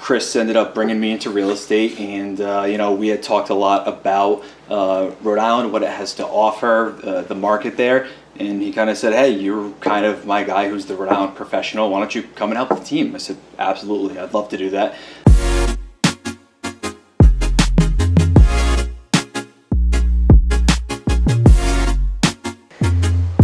Chris ended up bringing me into real estate, and we had talked a lot about Rhode Island, what it has to offer, the market there. And he kind of said, "Hey, you're kind of my guy who's the Rhode Island professional. Why don't you come and help the team?" I said, "Absolutely, I'd love to do that."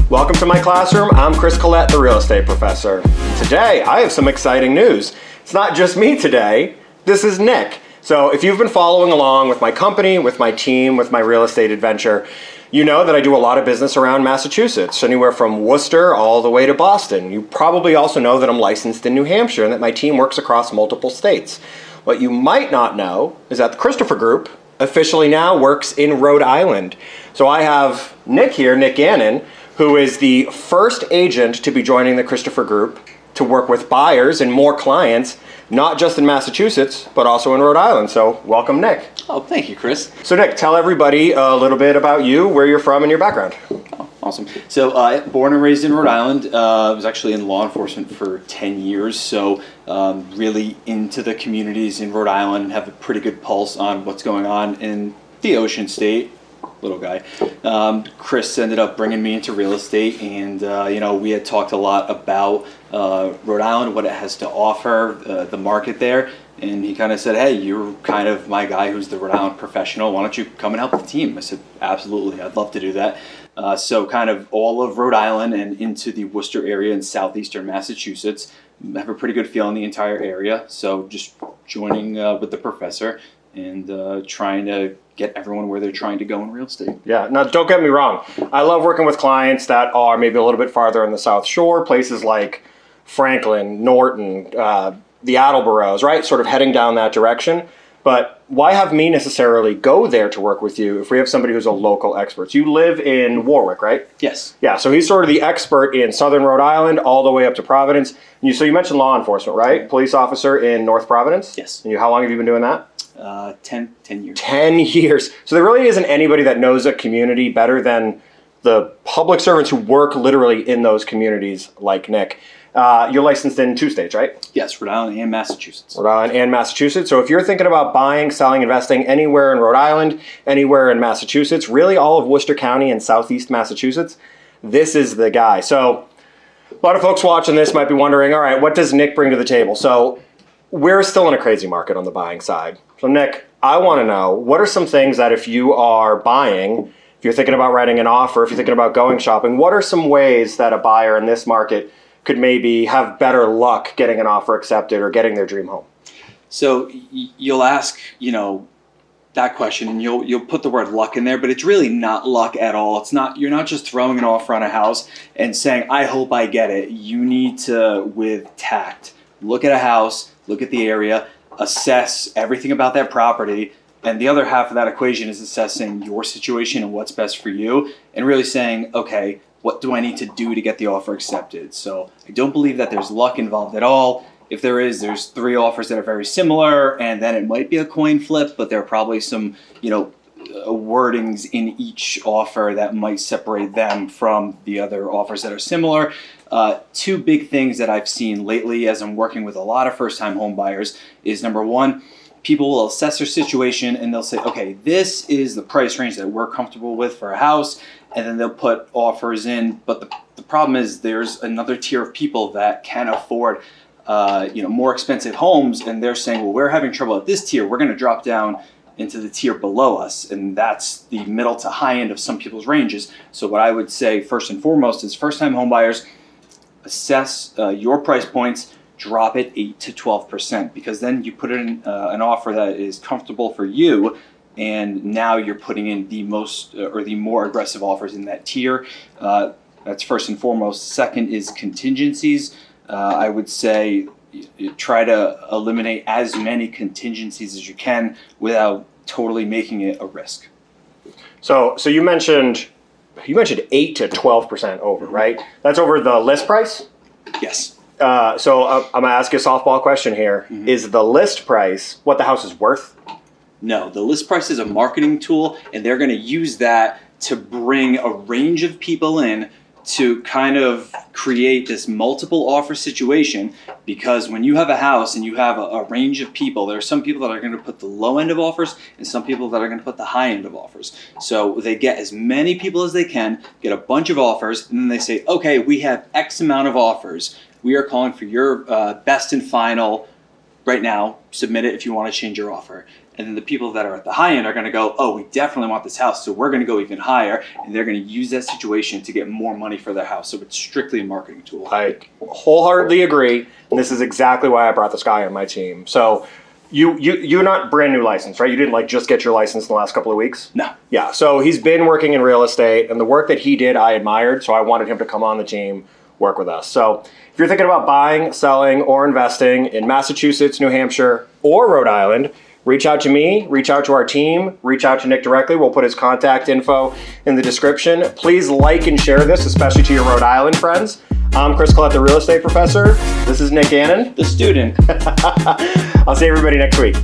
Welcome to my classroom. I'm Chris.Collette, the real estate professor. Today, I have some exciting news. It's not just me today. This is Nick. So if you've been following along with my company, with my team, with my real estate adventure, you know that I do a lot of business around Massachusetts, anywhere from Worcester all the way to Boston. You probably also know that I'm licensed in New Hampshire and that my team works across multiple states. What you might not know is that the Christopher Group officially now works in Rhode Island. So I have Nick here, Nick Gannon, who is the first agent to be joining the Christopher Group to work with buyers and more clients, not just in Massachusetts, but also in Rhode Island. So welcome, Nick. Oh, thank you, Chris. So Nick, tell everybody a little bit about you, where you're from, and your background. Oh, awesome. So born and raised in Rhode Island. I was actually in law enforcement for 10 years, so really into the communities in Rhode Island, have a pretty good pulse on what's going on in the Ocean State. Little guy. Chris ended up bringing me into real estate, and we had talked a lot about Rhode Island, what it has to offer, the market there. And he kind of said, "Hey, you're kind of my guy who's the Rhode Island professional. Why don't you come and help the team?" I said, "Absolutely, I'd love to do that." So kind of all of Rhode Island and into the Worcester area in southeastern Massachusetts. I have a pretty good feel in the entire area. So just joining with the professor and trying to get everyone where they're trying to go in real estate. Yeah, now don't get me wrong. I love working with clients that are maybe a little bit farther on the South Shore, places like Franklin, Norton, the Attleboroughs, right? Sort of heading down that direction. But why have me necessarily go there to work with you if we have somebody who's a local expert? So you live in Warwick, right? Yes. Yeah, so he's sort of the expert in Southern Rhode Island all the way up to Providence. So you mentioned law enforcement, right? Police officer in North Providence? Yes. And how long have you been doing that? 10 years. 10 years. So there really isn't anybody that knows a community better than the public servants who work literally in those communities like Nick. You're licensed in 2 states, right? Yes, Rhode Island and Massachusetts. Rhode Island and Massachusetts. So if you're thinking about buying, selling, investing anywhere in Rhode Island, anywhere in Massachusetts, really all of Worcester County and southeast Massachusetts, this is the guy. So a lot of folks watching this might be wondering, all right, what does Nick bring to the table? So we're still in a crazy market on the buying side. So Nick, I want to know, what are some things that if you are buying, if you're thinking about writing an offer, if you're thinking about going shopping, what are some ways that a buyer in this market could maybe have better luck getting an offer accepted or getting their dream home? So you'll ask, that question, and you'll put the word luck in there, but it's really not luck at all. It's not. You're not just throwing an offer on a house and saying, "I hope I get it." You need to, with tact, look at a house, look at the area, assess everything about that property, and the other half of that equation is assessing your situation and what's best for you, and really saying, okay, what do I need to do to get the offer accepted? So I don't believe that there's luck involved at all. If there is, there's 3 offers that are very similar, and then it might be a coin flip, but there are probably some, wordings in each offer that might separate them from the other offers that are similar. 2 big things that I've seen lately as I'm working with a lot of first-time home buyers is, number one, people will assess their situation and they'll say, okay, this is the price range that we're comfortable with for a house, and then they'll put offers in. But the problem is there's another tier of people that can afford more expensive homes, and they're saying, well, we're having trouble at this tier. We're going to drop down into the tier below us, and that's the middle to high end of some people's ranges. So what I would say first and foremost is first-time home buyers, assess your price points, drop it 8 to 12%, because then you put in an offer that is comfortable for you, and now you're putting in the most or the more aggressive offers in that tier. That's first and foremost. Second is contingencies. I would say try to eliminate as many contingencies as you can without totally making it a risk. So you mentioned 8 to 12% over, right? That's over the list price? Yes. So I'm going to ask you a softball question here. Mm-hmm. Is the list price what the house is worth? No, the list price is a marketing tool, and they're going to use that to bring a range of people in to kind of create this multiple offer situation, because when you have a house and you have a range of people, there are some people that are going to put the low end of offers and some people that are going to put the high end of offers. So they get as many people as they can, get a bunch of offers, and then they say, okay, we have X amount of offers. We are calling for your best and final right now. Submit it if you want to change your offer. And then the people that are at the high end are going to go, oh, we definitely want this house, so we're going to go even higher. And they're going to use that situation to get more money for their house. So it's strictly a marketing tool. I wholeheartedly agree. And this is exactly why I brought this guy on my team. So you're not brand new licensed, right? You didn't like just get your license in the last couple of weeks? No. Yeah. So he's been working in real estate, and the work that he did, I admired. So I wanted him to come on the team, work with us. So if you're thinking about buying, selling, or investing in Massachusetts, New Hampshire, or Rhode Island, reach out to me, reach out to our team, reach out to Nick directly. We'll put his contact info in the description. Please like and share this, especially to your Rhode Island friends. I'm Chris.Collette, the real estate professor. This is Nick Gannon, The student. I'll see everybody next week.